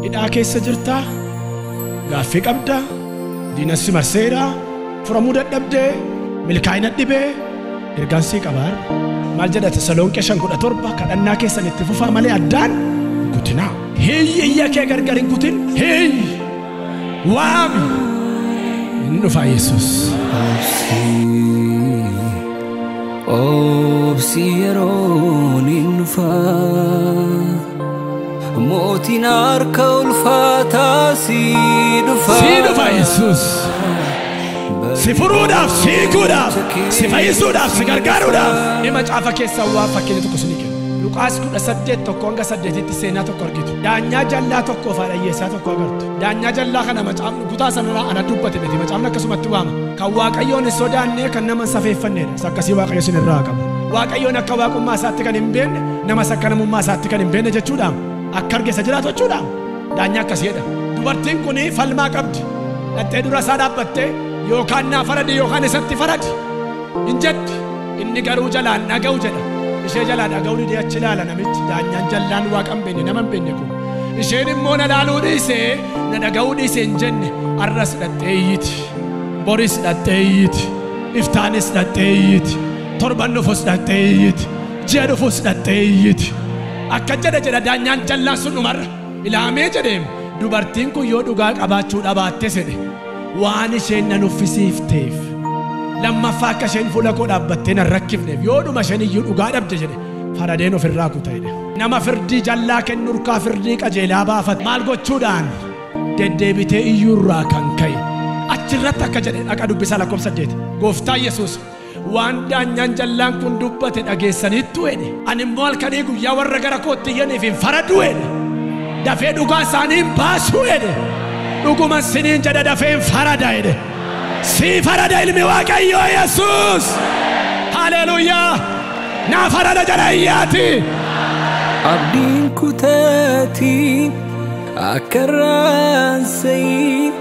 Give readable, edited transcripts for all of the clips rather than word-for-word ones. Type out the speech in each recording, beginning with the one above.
hidhaa keessa jirtaa gaaffii qabdaa diinassi marseeraa furamuu dadhabdee milkaa'ina dhibee ergaansii qabaar maal jedha Tasalonqee 5:17 kadhannaa keessan itti fufaa malee addaan guutinaa hiyya kee gargar hin guutin waami hin dhufa Yesuus obsi yeroon hin dhufa mootiin harka ulfaataa si dhufa Yesuus si furuudhaaf si hiikuudhaaf si fayyisuudhaaf si gargaaruudhaaf dhimma caafa keessaa waan fakkeenya tokko sinii kenna Luqaas 18:8 seenaa tokko argitu daanyaa jallaa tokkoo fi hiyyeessaa tokko agartu daanyaa jallaa kana macaafni kutaa sanarraa ana dubbate miti macaafni akkasumatti waama kan waaqayyoon hin sodaannee kan nama safeeffannedha akkasii waaqayyo sinirraa qaba waaqayyoon akka waaqummaa isaatti kan hin beekne namas akka namummaa isaatti kan hin beekne jechuudha akka argeessa jiraatu jechuudha daanyaa akkasiidha dubartiin kun falmaa qabdi dhattee dura isaa dhaabbattee yookaan naa faradi yookaan isatti faradi hin jedhi inni garuu jalaan dhaga'u jedha ishee jalaa dhaga'uu didee achi ilaala namichi daanyaan jallaan waaqan beekne nama hin beekne kun isheen immoo na laaluu dhiisee na dhaga'uu dhiisee hin jenne arras dhadheeyyiti boris dhadheeyyiti iftaanis dhadheeyyiti torban dhufus dhadheeyyiti ji'a dhufus dhadheeyyiti akka jedha daanyaan jallaan sun dhumarra ilaamee jedheem dubartiin kun yoo dhugaa qabaachuu dhabaatte sedhe waan isheen nan uffisiifteef lammaffaa akka isheen fuula koo dhaabbattee nan rakkifneef yoo dhuma isheen iyyuu dhugaa dhabde jedhe faradeen ofirraa kuta'edhe nama firdii jallaa kennu urkaa firdii qajeelaa baafate maal gochuudhaan deddeebitee iyyuurraa kan ka'e achirratti akka jedhe dhaqa dubbisaa lakkoofsa 8 gooftaa Yesuus waan daanyaan jallaan kun dubbate dhageessaniittu jedhe ani immoo halkanii guyyaa warra gara kootti iyyaniif hin faradu jedhe dafee dhugaa isaaniin baasuu jedhe dhuguma siniin jedha dafee hin farada jedhe si farada ilmi waaqayyoo Yesuus haleluuyaa naa farada jedha iyyaati abdiin kuteeti akka raansayii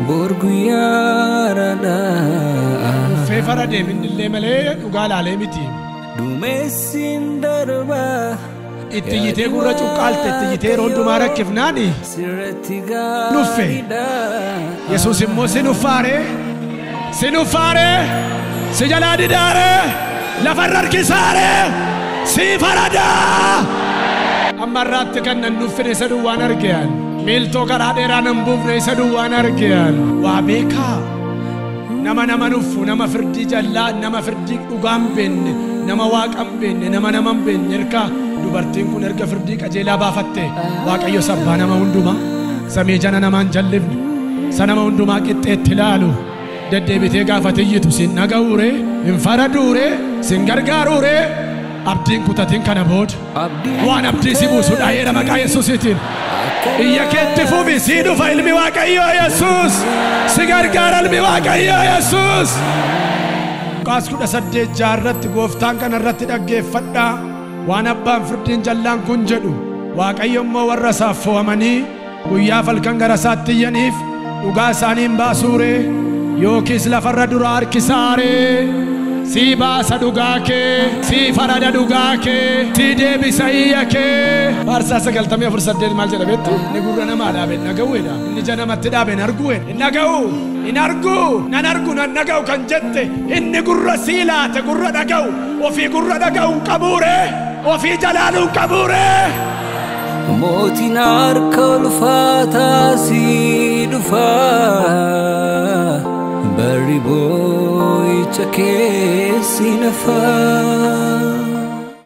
bor guyyaadha fee faradee minnillee malee dhugaa laalee miti duumessin darba itti yitee gurra cuqqaalte itti yitee hundumaa rakkifnaani nuffe Yesuus immoo si nuffaare si jalaa didaare lafarra harkisaare si faradaa amma irraatti kan nan nuffine isa duwwaan argean miiltoo karaa dheeraa nan buufne isa duwwaan argean waa beekaa nama nuffu nama firdii jallaa nama firdii dhugaan beenne nama waaqan beenne nama beenne erga dubartiin kun erga firdii qajeelaa baafatte waaqayyo sabbaa nama hundumaa samii jana namaan jallifne sanama hundumaa qixxeetti ilaalu deddeebitee gaafatiyyitu sin dhaga'uure hin faraduure sin gargaaruure abdiin kutatiin kana booda waan abdii si buusu dhayeera maqaa Yesuusiitiin iyya keetti fufi si dhufa ilmi waaqayyoo Yesuus si gargaara ilmi waaqayyoo Yesuus Luqaas 18 irratti gooftaan kana irratti dhaggeeffadhaa waan abbaan firdiin jallaan kun jedhu waaqayyo immoo warra isaaf fo'amanii guyyaa falkan gara isaatti iyyaniif dhugaa isaaniin baasuure yookiis lafarra dura harkisaare si baasa dhugaa kee si farada dhugaa kee si deebisa iyya kee Faarsaa 94:8 maal jedha beektu inni gurra namaa dhaabe dhaga'uudha inni ija namatti dhaabe hin dhaga'u hin argu nan dhaga'u kan jette inni gurra sii laate gurra dhaga'u ofii gurra dhaga'u hin qabuure ofii jalaaluu hin qabuure mootiin harka ulfaataa si dhufa barri boo'icha keessi nafa